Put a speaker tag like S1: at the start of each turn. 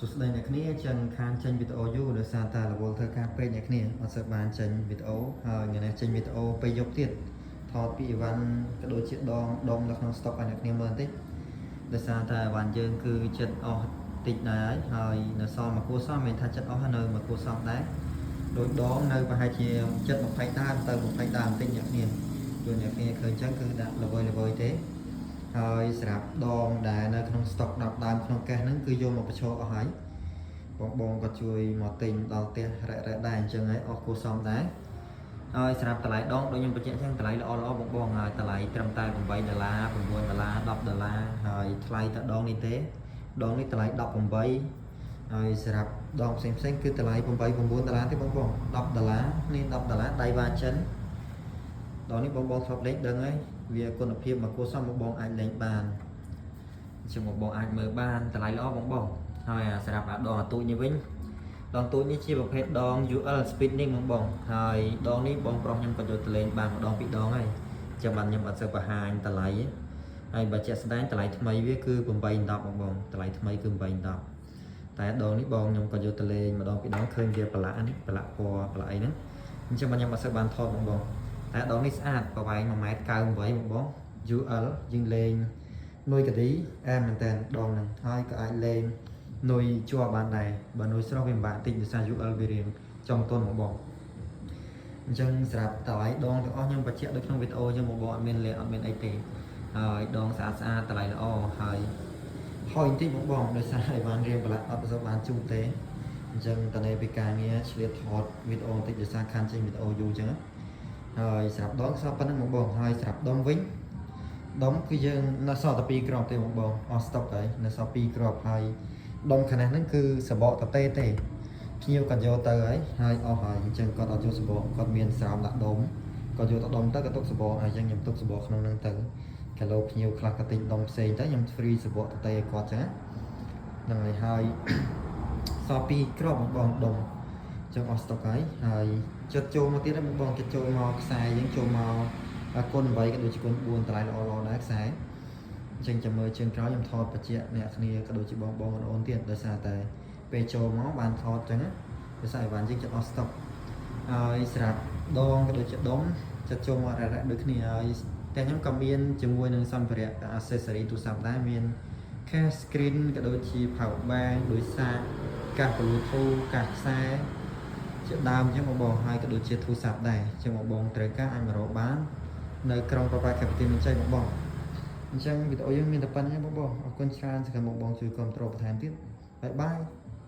S1: สุดในอย่างนี้จังการเชนวิดีโออยู่โดยสารแต่ละบทเธอการเปลี่ยนอย่างนี้มาเสิร์ฟบานเชนวิดีโออย่างนี้เชนวิดีโอไปยกเทียดทอดปีวันกระโดดเชือกดองแล้วน้องสต็อกอันอย่างนี้เมื่อที่โดยสารแต่วันเยิงคือเช็ดออกติดไหนหอยเนื้อซอมาคู่ซ้อมเป็นทัดเช็ดออกให้เนื้อมาคู่ซ้อมได้โดยดองเนื้อไปให้เชียร์เช็ดmộtไฟด้านเติมmộtไฟด้านติดอย่างนี้โดยอย่างนี้เคยจังคือดับระเบิดเทហើយស្រាប់ដងដែលនៅក្នុងស្តុក10ដើមក្នុងកេះហ្នឹងគឺយកមកបញ្ឈរអស់ហើយបងក៏ជួយមកទិញដល់ផ្ទះរ៉ែដែរអញ្ចឹងហើយអស់គួរសមដែរហើយស្រាប់តម្លៃដងដូចខ្ញុំបញ្ជាក់អញ្ចឹងតម្លៃល្អបងហើយតម្លៃត្រឹមតែ$8 $9 $10ហើយថ្លៃតែដងនេះទេដងនេះតម្លៃ18ហើយស្រាប់ដងផ្សេងគឺតម្លៃ$8 $9ទេបង$10នេះ$10ដៃវ៉ាចិនដងនេះបងធ្លាប់លេខដឹងហើយវាគុណភាពមកគួរសមបងអាចលេងបានជាងបងអាចមើលបានតម្លៃល្អបងហើយសម្រាប់ដងអាទូចនេះវិញដងទូចនេះជាប្រភេទដង UL spinning បងហើយដងនេះបងប្រុសខ្ញុំក៏យកទៅលេងបានម្ដងពីរដងហើយចាំបានខ្ញុំអត់សូវបង្ហាញតម្លៃហើយបើជាក់ស្ដែងតម្លៃថ្មីវាគឺ$8 $10បងតម្លៃថ្មីគឺ$8 $10តែដងនេះបងខ្ញុំក៏យកទៅលេងម្ដងពីរដងឃើញវាប្រឡាក់នេះប្រឡាក់ពណ៌ប្រឡាក់អីហ្នឹងអញ្ចឹងខ្ញុំអត់សូវបានថតបងតែដងនេះស្អាតប្រវែង1.98 ម៉ែត្របង UL យើងលេងនុយកឌីមែនតើដងហ្នឹងហើយក៏អាចលេងនុយជាប់បានដែរបើនុយស្រស់វាពិបាកតិចដោយសារ UL វារៀងចំទន់បងអញ្ចឹងសម្រាប់តម្លៃដងទាំងអស់ខ្ញុំបញ្ជាក់ដូចក្នុងវីដេអូអញ្ចឹងបងអត់មានលេងអត់មានអីទេហើយដងស្អាតតម្លៃល្អហើយហុយបន្តិចបងដោយសារឲ្យបានរៀងប្រឡាក់អត់សូវបានជូតទេអញ្ចឹងតើពីការងារឆ្លៀតថតវីដេអូបន្តិចដោយសារខានចេញវីដេអូយូរអញ្ចឹងហើយស្រាប់ដងសពប៉ុណ្ណឹងបងហើយស្រាប់ដងវិញដងគឺយើងនៅសល់តែ2គ្រាប់ទេបងអស់ស្តុកហើយនៅសល់2គ្រាប់ហើយដងខាងហ្នឹងគឺសបកតទេភ្ញៀវគាត់យកទៅហើយអស់ហើយអញ្ចឹងគាត់អត់យកសបកគាត់មានស្រោមដាក់ដុំគាត់យកទៅដុំទៅគាត់ទុកសបកហើយអញ្ចឹងខ្ញុំទុកសបកក្នុងហ្នឹងទៅគីឡូភ្ញៀវខ្លះក៏ទិញដុំផ្សេងទៅខ្ញុំ free សបកតទេឲ្យគាត់ចឹងហ្នឹងហើយសល់2គ្រាប់បងដុំចឹងអស់ស្តុកហើយចិត្តចូលមកទៀតបងចិត្តចូលមកខ្សែយើងចូលមកគុណ8ក៏ដូចជាគុណ4តម្លៃល្អដែរខ្សែអញ្ចឹងចាំមើលជើងក្រោយខ្ញុំថតបញ្ជាក់អ្នកគ្នាក៏ដូចជាបងអូនទៀតដោយសារតែពេលចូលមកបានថតចឹងដោយសារអីវ៉ាន់យើងចិត្តអស់ស្តុកហើយស្រាប់ដងក៏ដូចជាដុំចិត្តចូលមករ៉ាក់ដូចគ្នាហើយតែខ្ញុំក៏មានជាមួយនឹងសម្ភារៈ accessory ទូរស័ព្ទដែរមាន case screen ក៏ដូចជា power bank ដោយសារកាស Bluetooth កាសខ្សែជាដើមអញ្ចឹងបងហើយក៏ដូចជាទូរស័ព្ទដែរអញ្ចឹងបងត្រូវការអាចមករកបាននៅក្រុងប្របាកាពីទីមានជ័យបងអញ្ចឹងវីដេអូយើងមានតែប៉ុណ្្នឹងបងអរគុណច្រើនសម្រាប់បងជួយគ្រប់គ្រងបន្ថែមទៀតបាយបាយ